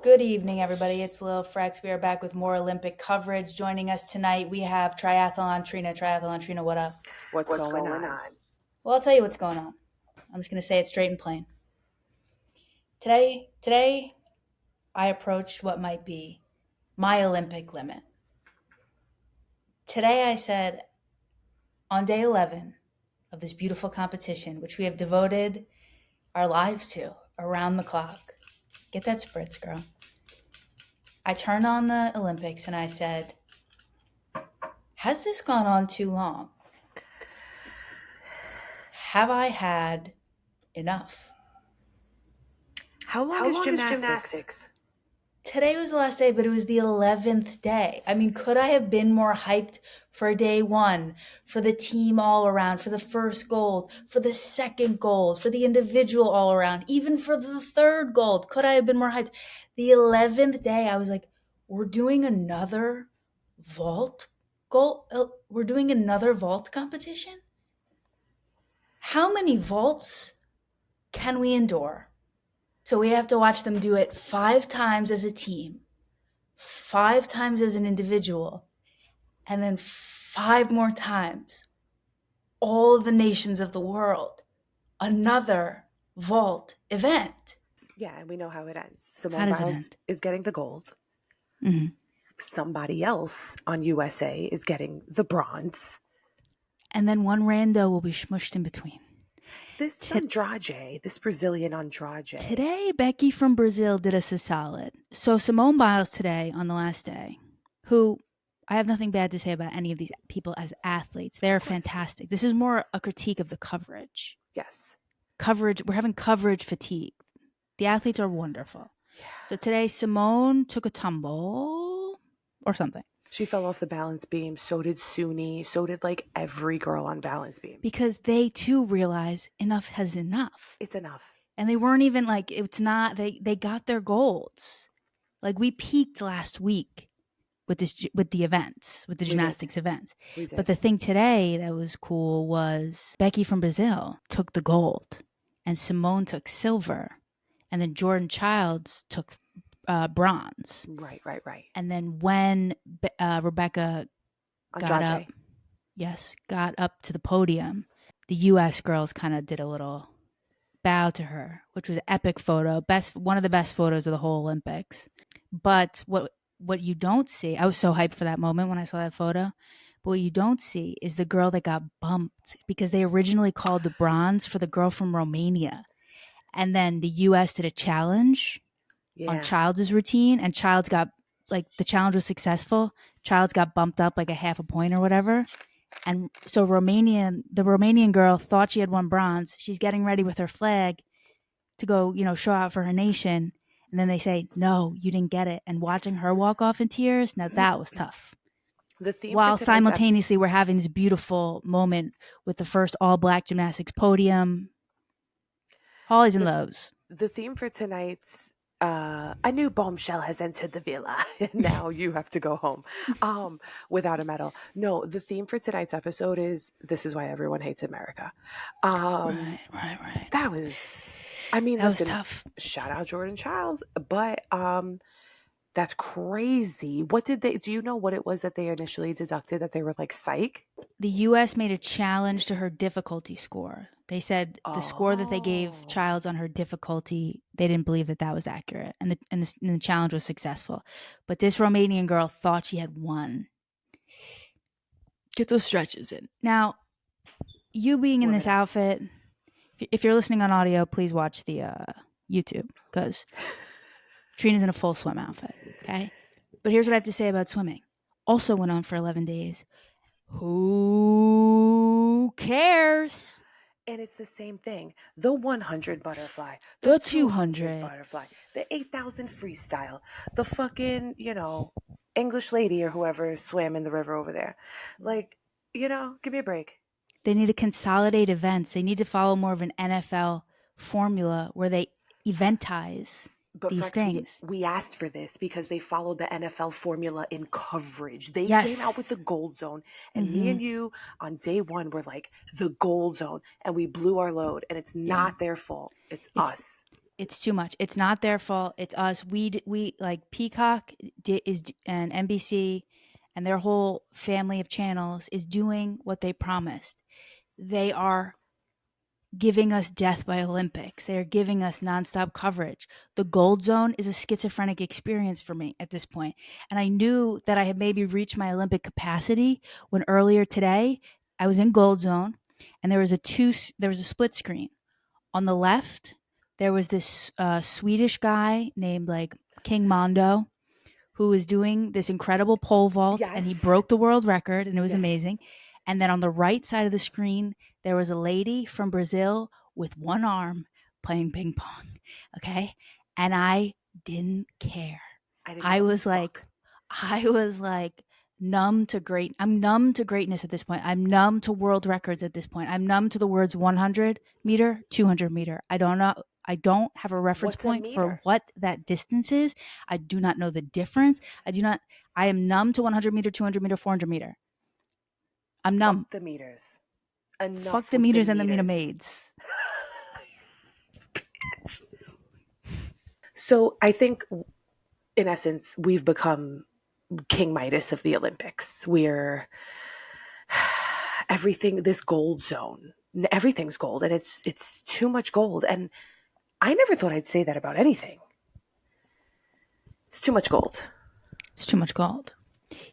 Good evening, everybody. It's Lil Frex. We are back with more Olympic coverage. Joining us tonight, we have Triathalon Trina. Triathalon Trina, what up? What's going on? Well, I'll tell you what's going on. I'm just going to say it straight and plain. Today, I approached what might be my Olympic limit. Today, I said, on day 11 of this beautiful competition, which we have devoted our lives to around the clock. Get that spritz, girl. I turned on the Olympics and I said, has this gone on too long? Have I had enough? How long is gymnastics? Today was the last day, but it was the 11th day. I mean, could I have been more hyped for day one, for the team all around, for the first gold, for the second gold, for the individual all around, even for the third gold? Could I have been more hyped? The 11th day, I was like, we're doing another vault goal? We're doing another vault competition? How many vaults can we endure? So we have to watch them do it 5 times as a team, 5 times as an individual, and then 5 more times, all the nations of the world. Another vault event. Yeah, and we know how it ends. How Simone does it Biles end? is getting the gold. Mm-hmm. Somebody else on USA is getting the bronze. And then one rando will be smushed in between. This Andrade, this Brazilian Andrade. Today, Becky from Brazil did us a solid. So Simone Biles today on the last day, who I have nothing bad to say about any of these people as athletes. They're fantastic. This is more a critique of the coverage. Yes. Coverage. We're having coverage fatigue. The athletes are wonderful. Yeah. So today, Simone took a tumble or something. She fell off the balance beam. So did Suni. So did like every girl on balance beam. Because they too realize enough has enough. It's enough. And they weren't even like, it's not, they got their golds. Like we peaked last week with the events, with the gymnastics events. We did. But the thing today that was cool was Becky from Brazil took the gold and Simone took silver. And then Jordan Childs took bronze. Right. And then when Rebecca Andrade. got up to the podium, the U.S. girls kind of did a little bow to her, which was an epic photo, one of the best photos of the whole Olympics. But what you don't see, I was so hyped for that moment when I saw that photo, but what you don't see is the girl that got bumped because they originally called the bronze for the girl from Romania. And then the U.S. did a challenge on Childs' routine, and Childs got, like, the challenge was successful. Childs got bumped up like a half a point or whatever. And so the Romanian girl thought she had won bronze. She's getting ready with her flag to go, show out for her nation. And then they say, no, you didn't get it. And watching her walk off in tears, now that was tough. The theme While simultaneously we're having this beautiful moment with the first all-black gymnastics podium. Highs and lows. The theme for tonight's a new bombshell has entered the villa. Now you have to go home without a medal. No, the theme for tonight's episode is "This is why everyone hates America." Right. That was, was tough. Shout out Jordan Childs, but that's crazy. What did do you know what it was that they initially deducted, that they were like, psych? The U.S. made a challenge to her difficulty score. They said the score that they gave Childs on her difficulty, they didn't believe that was accurate. And the challenge was successful. But this Romanian girl thought she had won. Get those stretches in. Now, you being in this outfit, if you're listening on audio, please watch the YouTube, because Trina's in a full swim outfit, okay? But here's what I have to say about swimming. Also went on for 11 days. Who cares? And it's the same thing. The 100 butterfly, the 200 butterfly, the 8,000 freestyle, the fucking, English lady or whoever swam in the river over there. Like, give me a break. They need to consolidate events. They need to follow more of an NFL formula where they eventize these things. We asked for this because they followed the NFL formula in coverage. They came out with the gold zone, and me and you on day one were like, the gold zone, and we blew our load, and it's not their fault. It's us. It's too much. It's not their fault. It's us. We like Peacock is and NBC and their whole family of channels is doing what they promised. They are giving us death by Olympics. They are giving us nonstop coverage. The Gold Zone is a schizophrenic experience for me at this point. And I knew that I had maybe reached my Olympic capacity when earlier today I was in Gold Zone and there was a split screen. On the left, there was this Swedish guy named like King Mondo who was doing this incredible pole vault and he Yes. broke the world record and it was Yes. amazing. And then on the right side of the screen, there was a lady from Brazil with one arm playing ping pong. Okay. And I didn't care. I didn't give I a was like, fuck. I was like I'm numb to greatness at this point. I'm numb to world records at this point. I'm numb to the words 100-meter, 200-meter. I don't know. I don't have a reference What's a point for meter? what that distance is. I do not know the difference. I am numb to 100-meter, 200-meter, 400-meter. I'm numb. Fuck the meters. Fuck Enough the with the meters and the meter meters. maids. So I think, in essence, we've become King Midas of the Olympics. We're everything, this gold zone. Everything's gold, and it's too much gold. And I never thought I'd say that about anything. It's too much gold. It's too much gold.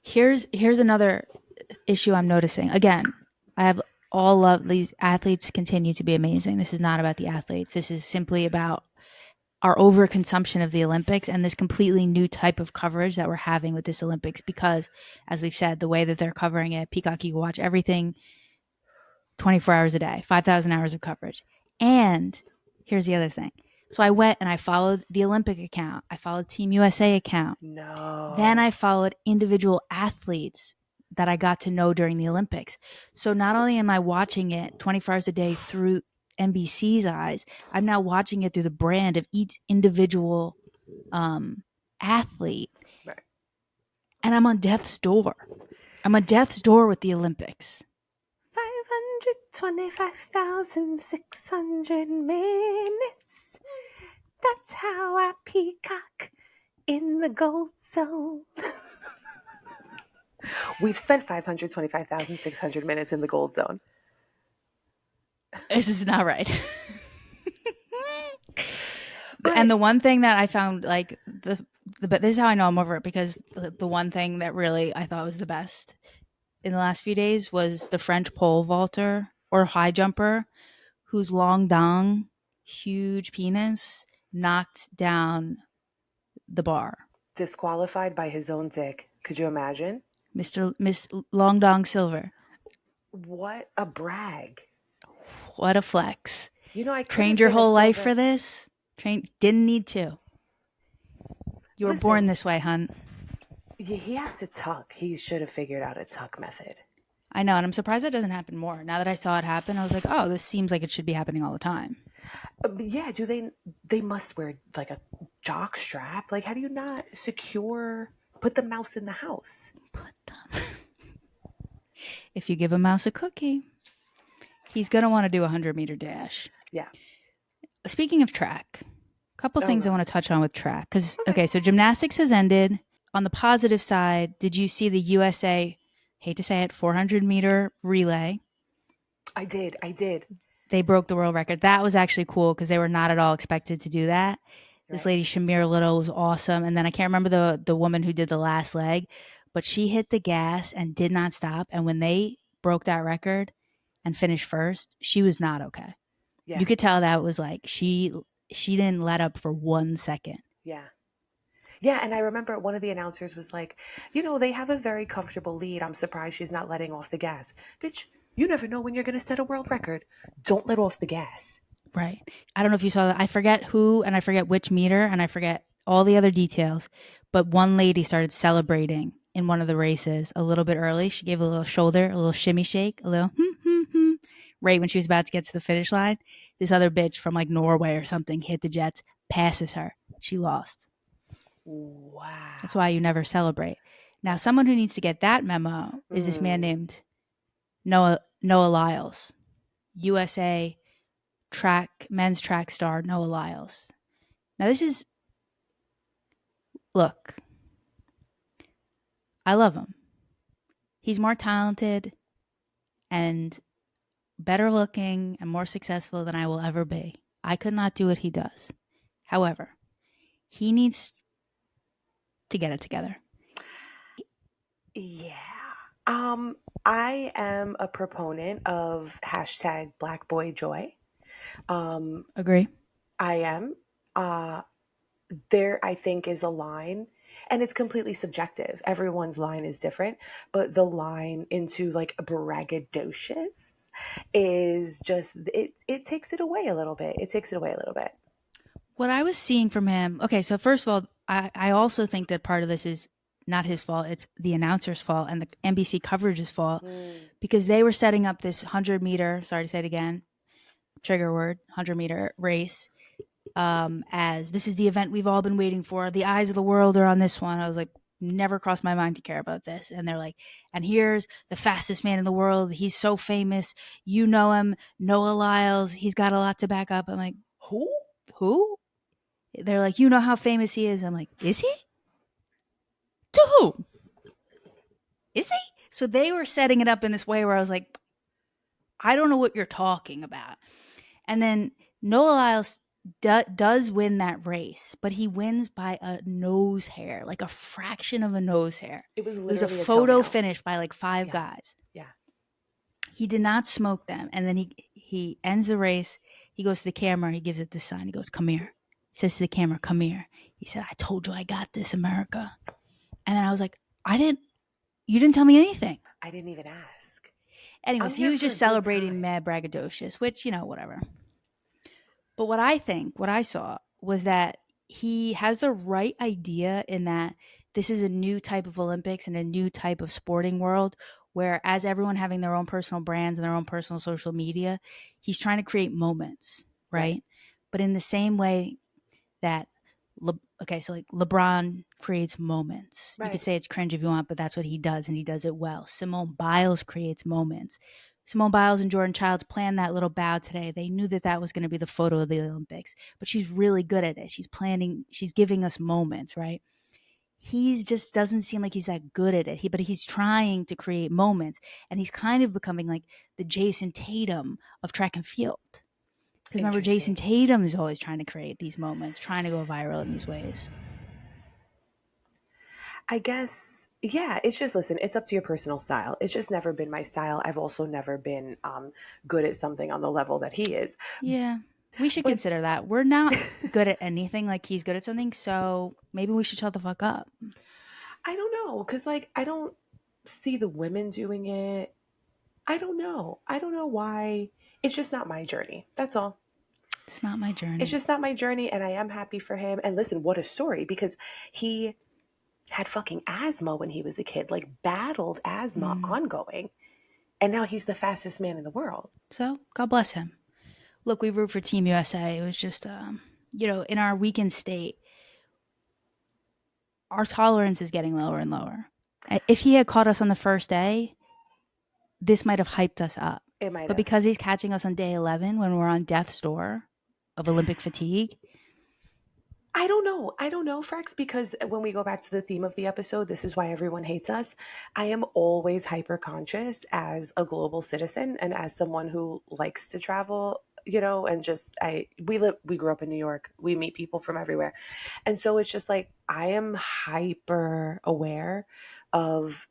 Here's another issue I'm noticing. Again, I have all of these athletes continue to be amazing. This is not about the athletes. This is simply about our overconsumption of the Olympics and this completely new type of coverage that we're having with this Olympics because, as we've said, the way that they're covering it, Peacock, you can watch everything 24 hours a day, 5,000 hours of coverage. And here's the other thing. So I went and I followed the Olympic account. I followed Team USA account. Then No. I followed individual athletes that I got to know during the Olympics. So not only am I watching it 24 hours a day through NBC's eyes, I'm now watching it through the brand of each individual athlete. Right. And I'm on death's door. I'm on death's door with the Olympics. 525,600 minutes. That's how I peacock in the gold zone. We've spent 525,600 minutes in the gold zone. This is not right. And But the one thing that I found like but this is how I know I'm over it because the one thing that really I thought was the best in the last few days was the French pole vaulter or high jumper whose long dong, huge penis knocked down the bar. disqualified by his own dick. Could you imagine? Miss Long Dong Silver. What a brag. What a flex. You know, I could Trained have your been a whole life silver. for this? Didn't need to. You were born Listen, this way, hun. he has to tuck. He should have figured out a tuck method. I know, and I'm surprised that doesn't happen more. Now that I saw it happen, I was like, oh, this seems like it should be happening all the time. But yeah, do they must wear like a jock strap? Like how do you not secure put the mouse in the house? Put them. If you give a mouse a cookie, he's going to want to do a 100-meter dash. Yeah. Speaking of track, a couple Oh things I god. want to touch on with track. Because, Okay. okay, so gymnastics has ended. On the positive side, did you see the USA, hate to say it, 400-meter relay? I did. I did. They broke the world record. That was actually cool because they were not at all expected to do that. This Right. lady Shamir Little was awesome, and then I can't remember the woman who did the last leg, but she hit the gas and did not stop. And when they broke that record and finished first, she was not okay. Yeah. You could tell that was like she didn't let up for 1 second. Yeah. Yeah, and I remember one of the announcers was like, they have a very comfortable lead. I'm surprised she's not letting off the gas. Bitch, you never know when you're going to set a world record. Don't let off the gas. Right. I don't know if you saw that. I forget who and I forget which meter and I forget all the other details. But one lady started celebrating in one of the races a little bit early. She gave a little shoulder, a little shimmy shake, a little right when she was about to get to the finish line. This other bitch from like Norway or something hit the jets, passes her. She lost. That's why Wow. you never celebrate. Now, someone who needs to get that memo is this man Mm. named Noah Lyles, USA men's track star Noah Lyles. Now, this is, look, I love him. He's more talented and better looking and more successful than I will ever be. I could not do what he does. However, he needs to get it together. Yeah. Um, I am a proponent of hashtag Black Boy Joy. Um, Agree? I am. Uh, there, I think, is a line, and it's completely subjective. Everyone's line is different, but the line into like braggadocious is just it takes it away a little bit. It takes it away a little bit. What I was seeing from him, okay, so first of all, I also think that part of this is not his fault. It's the announcer's fault and the NBC coverage's fault Mm, because they were setting up this 100-meter, sorry to say it again, trigger word, 100-meter race as this is the event we've all been waiting for. The eyes of the world are on this one. I was like, never crossed my mind to care about this. And they're like, and here's the fastest man in the world. He's so famous. You know him, Noah Lyles. He's got a lot to back up. I'm like, who? who? They're like, you know how famous he is. I'm like, is he? To who? Is he? So they were setting it up in this way where I was like, I don't know what you're talking about. And then Noah Lyles does win that race, but he wins by a nose hair, like a fraction of a nose hair. It was It was a literally a photo toenail. finish by like five Yeah, guys. yeah. He did not smoke them. And then he ends the race. He goes to the camera. He gives it this sign. He goes, come here. He says to the camera, come here. He said, I told you I got this, America. And then I was like, you didn't tell me anything. I didn't even ask. I'm Anyways, he here was for a just good celebrating time. mad braggadocious, which, whatever. But what I saw was that he has the right idea in that this is a new type of Olympics and a new type of sporting world where as everyone having their own personal brands and their own personal social media, he's trying to create moments, Right, right? But in the same way that okay, so like LeBron creates moments. You could right. say it's cringe if you want, but that's what he does, and he does it well. Simone Biles creates moments. Simone Biles and Jordan Childs planned that little bow today. They knew that that was going to be the photo of the Olympics, but she's really good at it. She's giving us moments, right? He just doesn't seem like he's that good at it. But he's trying to create moments, and he's kind of becoming like the Jason Tatum of track and field. Because remember, Jason Interesting. Tatum is always trying to create these moments, trying to go viral in these ways. I guess, yeah, it's just, listen, it's up to your personal style. It's just never been my style. I've also never been good at something on the level that he is. Yeah, we should But consider that. We're not good at anything like he's good at something, so maybe we should shut the fuck up. I don't know, because, like, I don't see the women doing it. I don't know. I don't know why. It's just not my journey. That's all. It's not my It's journey. just not my journey, and I am happy for him. And listen, what a story, because he had fucking asthma when he was a kid, like battled asthma Mm. ongoing. And now he's the fastest man in the world. So, God bless him. Look, we root for Team USA. It was just, in our weakened state, our tolerance is getting lower and lower. If he had caught us on the first day, this might have hyped us up. It might But have. because he's catching us on day 11 when we're on death's door of Olympic fatigue, I don't know. I don't know, Frex, because when we go back to the theme of the episode, this is why everyone hates us. I am always hyper conscious as a global citizen and as someone who likes to travel, and just we grew up in New York. We meet people from everywhere. And so it's just like I am hyper aware of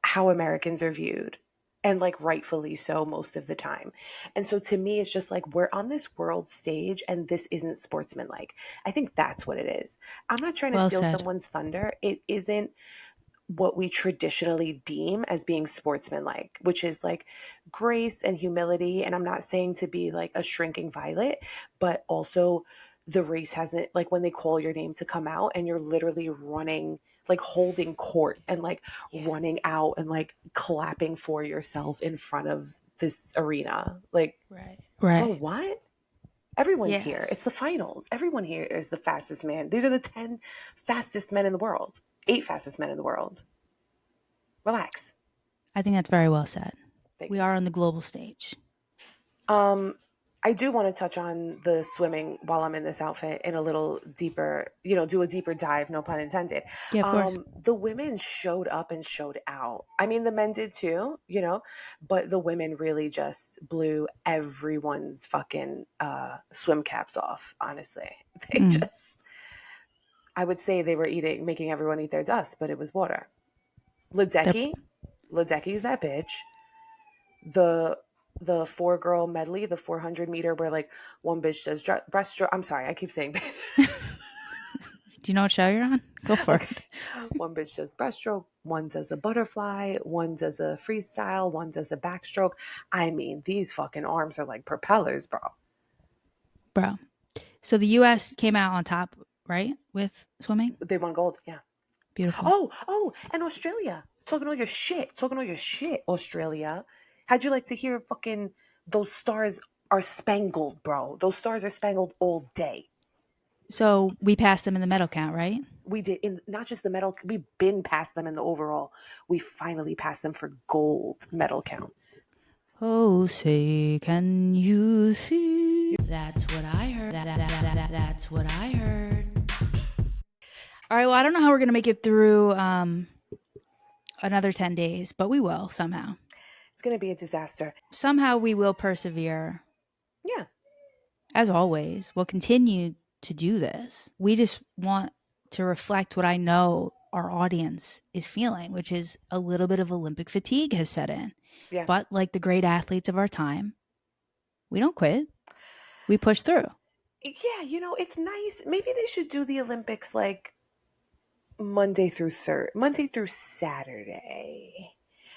how Americans are viewed, and like rightfully so most of the time. And so to me, it's just like we're on this world stage and this isn't sportsmanlike. I think that's what it is. I'm not trying to well steal said. someone's thunder. It isn't what we traditionally deem as being sportsmanlike, which is like grace and humility. And I'm not saying to be like a shrinking violet, but also the race hasn't, like when they call your name to come out and you're literally running, like holding court and like Yeah. running out and like clapping for yourself in front of this arena. Like, Right. bro, Right. what? Everyone's here. Yes. It's the finals. Everyone here is the fastest man. These are the 10 fastest men in the world, 8 fastest men in the world. Relax. I think that's very well said. Thank We you. are on the global stage. Um, I do want to touch on the swimming while I'm in this outfit in a little deeper, do a deeper dive, no pun intended. Yeah, of course. The women showed up and showed out. I mean, the men did too, but the women really just blew everyone's fucking swim caps off, honestly. They Mm. just, I would say they were making everyone eat their dust, but it was water. They're, Ledecky's that bitch. The four girl medley, the 400 meter, where like one bitch does breaststroke. I'm sorry, I keep saying bitch. do you know what show you're on? Go for Okay, it. one bitch does breaststroke, one does a butterfly, one does a freestyle, one does a backstroke. I mean, these fucking arms are like propellers, bro. Bro. So the US came out on top, right? With swimming? They won gold, yeah. Beautiful. Oh, and Australia, talking all your shit, Australia. How'd you like to hear fucking those stars are spangled, bro? Those stars are spangled all day. So we passed them in the medal count, right? We did, in not just the medal, we've been past them in the overall. We finally passed them for gold medal count. Oh, say, can you see? That's what I heard. That's what I heard. All right, well, I don't know how we're going to make it through another 10 days, but we will somehow. It's going to be a disaster. Somehow we will persevere. Yeah. As always, we'll continue to do this. We just want to reflect what I know our audience is feeling, which is a little bit of Olympic fatigue has set in. Yeah. But like the great athletes of our time, we don't quit. We push through. Yeah, it's nice. Maybe they should do the Olympics like Monday through Saturday.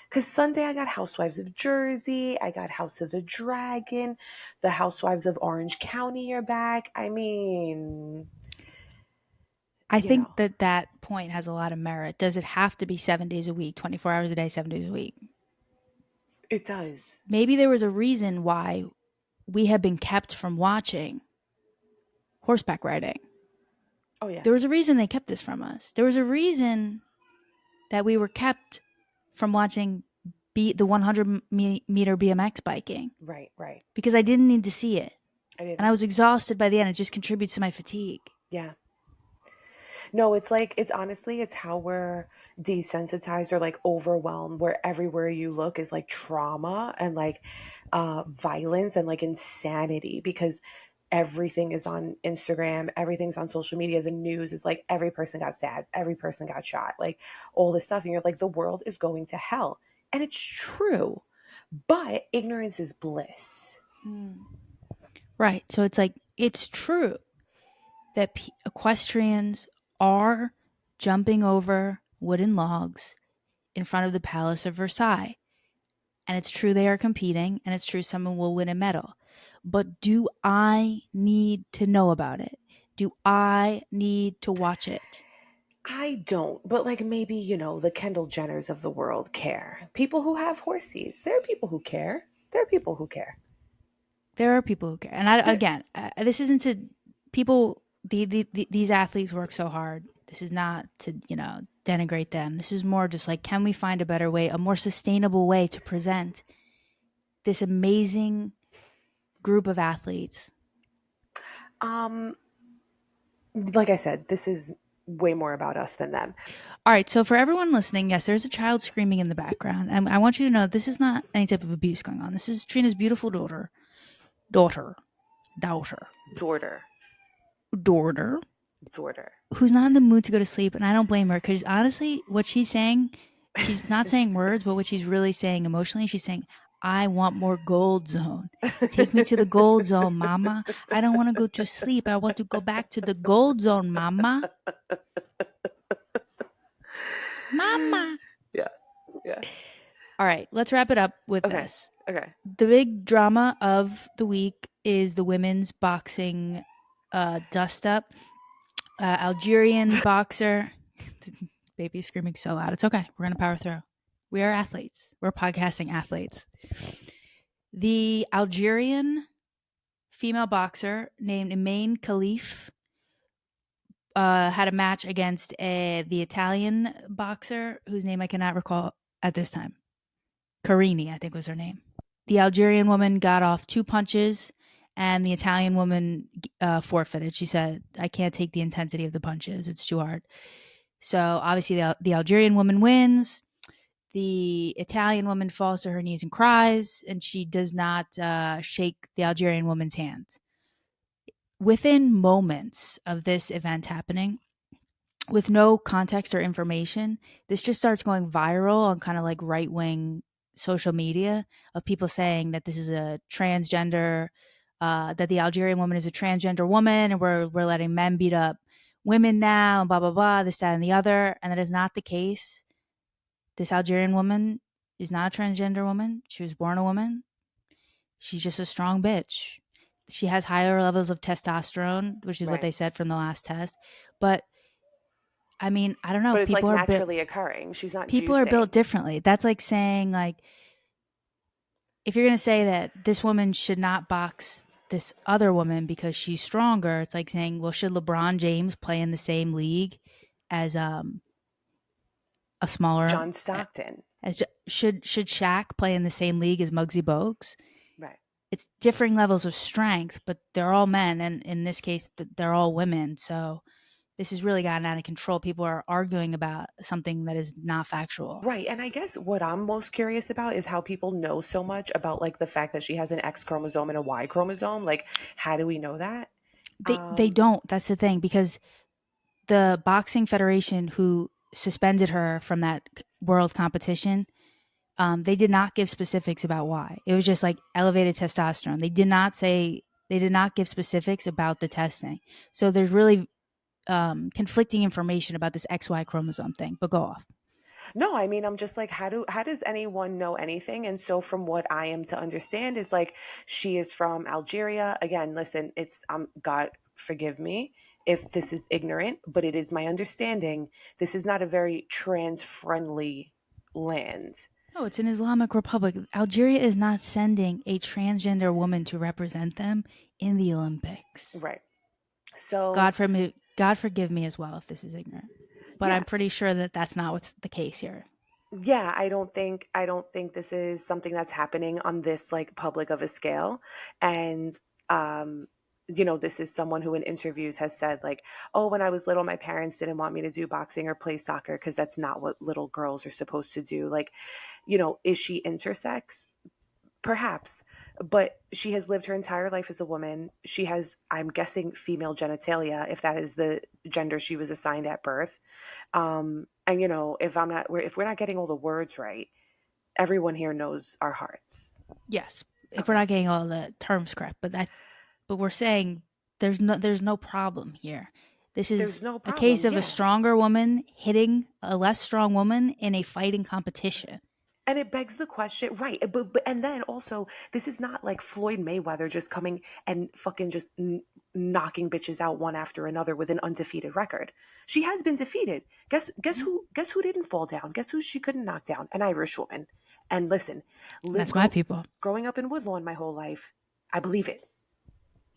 Because Sunday I got Housewives of Jersey, I got House of the Dragon, the Housewives of Orange County are back. I mean, I you know, think that point has a lot of merit. Does it have to be 7 days a week, 24 hours a day, 7 days a week? it does. Maybe there was a reason why we have been kept from watching horseback riding. Oh, yeah. There was a reason they kept this from us. There was a reason that we were kept from watching the 100 meter BMX biking Right, right. because I didn't need to see it. I And I didn't. was exhausted by the end. It just contributes to my fatigue. Yeah. No, it's like, it's honestly, it's how we're desensitized or like overwhelmed, where everywhere you look is like trauma and like violence and like insanity, because everything is on Instagram, everything's on social media. The news is like every person got stabbed, every person got shot, like all this stuff. And you're like, the world is going to hell. And it's true, but ignorance is bliss. Right. So it's like, it's true that equestrians are jumping over wooden logs in front of the Palace of Versailles. And it's true they are competing, and it's true someone will win a medal. But do I need to know about it? Do I need to watch it? I don't, but like maybe, the Kendall Jenners of the world care. People who have horses. There are people who care. There are people who care. There are people who care. And There, this isn't to people, these athletes work so hard. This is not to, denigrate them. This is more just like, can we find a better way, a more sustainable way to present this amazing group of athletes? um, like I said, this is way more about us than them. All right. So for everyone listening, yes, there's a child screaming in the background. And I want you to know this is not any type of abuse going on. This is Trina's beautiful daughter, daughter, Daughter. daughter, Daughter. who's not in the mood to go to sleep. And I don't blame her because honestly, what she's saying, she's not saying words, but what she's really saying emotionally, she's saying, I want more gold zone. Take me to the gold zone, mama. I don't want to go to sleep. I want to go back to the gold zone, mama. Mama. Yeah. Yeah. All right, let's wrap it up with Okay. this. Okay. The big drama of the week is the women's boxing dust up. Algerian boxer. Baby's screaming so loud. It's okay. We're going to power through. We are athletes. We're podcasting athletes. The Algerian female boxer named Imaine Khalif had a match against the Italian boxer whose name I cannot recall at this time. Carini, I think was her name. The Algerian woman got off 2 punches and the Italian woman forfeited. She said, "I can't take the intensity of the punches; it's too hard." So obviously, the Algerian woman wins. The Italian woman falls to her knees and cries, and she does not shake the Algerian woman's hand. Within moments of this event happening, with no context or information, this just starts going viral on kind of like right wing social media of people saying that this is a transgender, that the Algerian woman is a transgender woman, and we're letting men beat up women now, and blah blah blah, this that and the other, and that is not the case. This Algerian woman is not a transgender woman. She was born a woman. She's just a strong bitch. She has higher levels of testosterone, which is what Right. they said from the last test. But I mean, I don't know. But it's like naturally occurring. She's not People are built juicing. differently. That's like saying like if you're going to say that this woman should not box this other woman because she's stronger, it's like saying, well, should LeBron James play in the same league as a smaller John Stockton. should Shaq play in the same league as Muggsy Bogues? Right. It's differing levels of strength, but they're all men, and in this case, they're all women. So this has really gotten out of control. People are arguing about something that is not factual. Right. And I guess what I'm most curious about is how people know so much about like the fact that she has an X chromosome and a Y chromosome. Like, how do we know that? They don't. That's the thing, because the boxing federation who suspended her from that world competition, they did not give specifics about why. It was just like elevated testosterone. They did not give specifics about the testing. So there's really conflicting information about this XY chromosome thing. But go off. No, I mean, I'm just like, how does anyone know anything? And so from what I am to understand is like she is from Algeria. Again, listen, it's God forgive me if this is ignorant, but it is my understanding this is not a very trans friendly land. Oh, it's an Islamic Republic. Algeria is not sending a transgender woman to represent them in the Olympics. Right. So, God forgive me as well if this is ignorant, but yeah, I'm pretty sure that that's not what's the case here. yeah, I don't think this is something that's happening on this like public of a scale. And um this is someone who in interviews has said like, oh, when I was little my parents didn't want me to do boxing or play soccer because that's not what little girls are supposed to do. Like, is she intersex? Perhaps, but she has lived her entire life as a woman. She has, I'm guessing, female genitalia, if that is the gender she was assigned at birth. And if we're not getting all the words right, everyone here knows our hearts. Yes, if we're Okay. not getting all the terms correct, but we're saying there's no problem here. This There's is no a case problem. of a Yeah. stronger woman hitting a less strong woman in a fighting competition. And it begs the question, right? But and then also, this is not like Floyd Mayweather just coming and fucking just knocking bitches out one after another with an undefeated record. She has been defeated. Guess who didn't fall down? Guess who she couldn't knock down? An Irish woman. And listen, That's my people. growing up in Woodlawn my whole life, I believe it.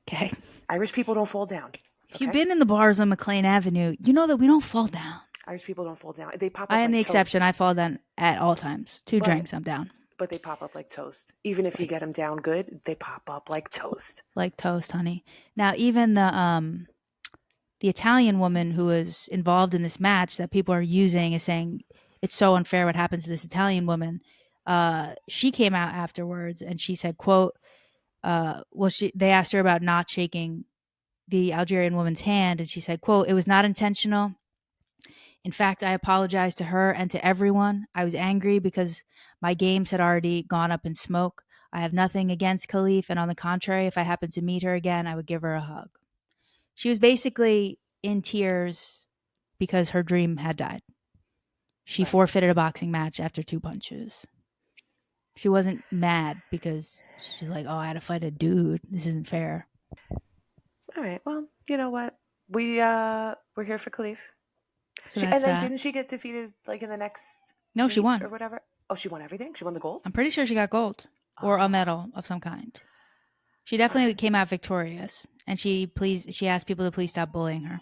Okay. Irish people don't fall down. If you've Okay, been in the bars on McLean Avenue, you know that we don't fall down. Irish people don't fall down. They pop I up am like the exception. toast. I fall down at all times. Two But drinks, I'm down. but they pop up like toast. Even if you Like get them down good, they pop up like toast. like toast, honey. Now, even the Italian woman who was involved in this match that people are using is saying it's so unfair what happened to this Italian woman. She came out afterwards and she said, "quote they asked her about not shaking the Algerian woman's hand, and she said, quote, it was not intentional. In fact, I apologized to her and to everyone. I was angry because my games had already gone up in smoke. I have nothing against Khalif, and on the contrary, if I happened to meet her again, I would give her a hug." She was basically in tears because her dream had died. She Right. forfeited a boxing match after 2 punches. She wasn't mad because she's like, "Oh, I had to fight a dude. This isn't fair." All right. Well, you know what? We're here for Khalif. So She that's and then that. didn't she get defeated like in the next No, she heat won. or whatever? Oh, she won everything. She won the gold. I'm pretty sure she got gold or a Oh, medal of some kind. She all definitely right. came out victorious, and she asked people to please stop bullying her.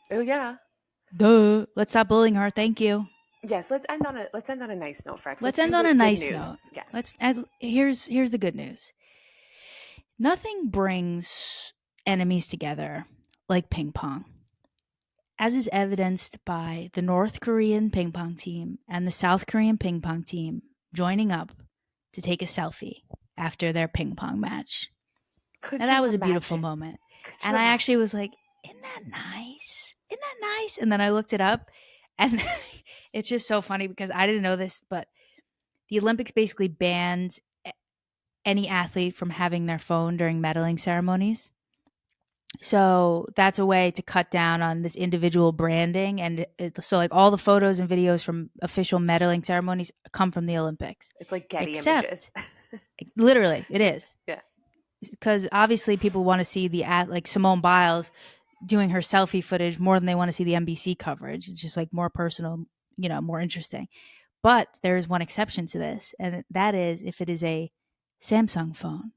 Oh yeah. Duh. Let's stop bullying her. Thank you. Yes. Let's end on a nice note, Frex. Let's Let's do end on a good nice note. news. Yes. Here's the good news. Nothing brings enemies together like ping pong, as is evidenced by the North Korean ping pong team and the South Korean ping pong team joining up to take a selfie after their ping pong match. Now, Could that you was a beautiful imagine? moment. Could you And I actually imagine? was like, isn't that nice? Isn't that nice? And then I looked it up, and it's just so funny because I didn't know this, but the Olympics basically banned any athlete from having their phone during medaling ceremonies. So that's a way to cut down on this individual branding. And so, like, all the photos and videos from official medaling ceremonies come from the Olympics, It's like Getty Images. except literally it is, Yeah. because obviously people want to see like Simone Biles doing her selfie footage more than they want to see the NBC coverage. It's just like more personal, more interesting. But there is one exception to this, and that is if it is a Samsung phone.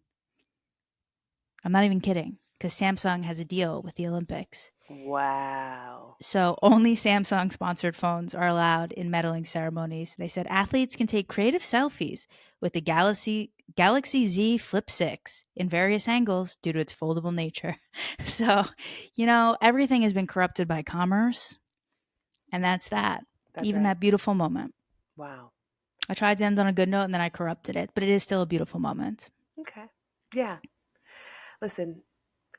I'm not even kidding, because Samsung has a deal with the Olympics. Wow. So only Samsung sponsored phones are allowed in medaling ceremonies. They said athletes can take creative selfies with the Galaxy Z Flip 6 in various angles due to its foldable nature. So, everything has been corrupted by commerce, and that's that. That's Even right. that beautiful moment. Wow. I tried to end on a good note and then I corrupted it, but it is still a beautiful moment. Okay. Yeah. Listen,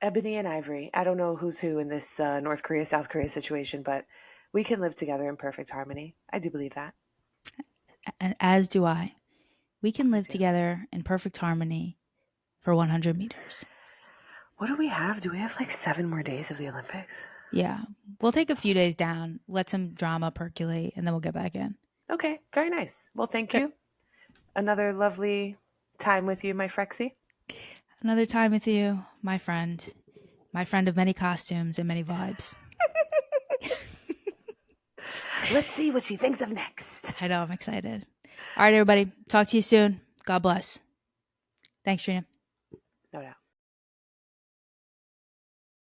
Ebony and Ivory, I don't know who's who in this North Korea, South Korea situation, but we can live together in perfect harmony. I do believe that. And as do I. We can We live do. together in perfect harmony for 100 meters. What do we have? Do we have like 7 more days of the Olympics? Yeah. We'll take a few days down, let some drama percolate, and then we'll get back in. Okay. Very nice. Well, thank you. Another lovely time with you, my Frexy. Another time with you, my friend of many costumes and many vibes. Let's see what she thinks of next. I know, I'm excited. All right, everybody. Talk to you soon. God bless. Thanks, Trina. No doubt.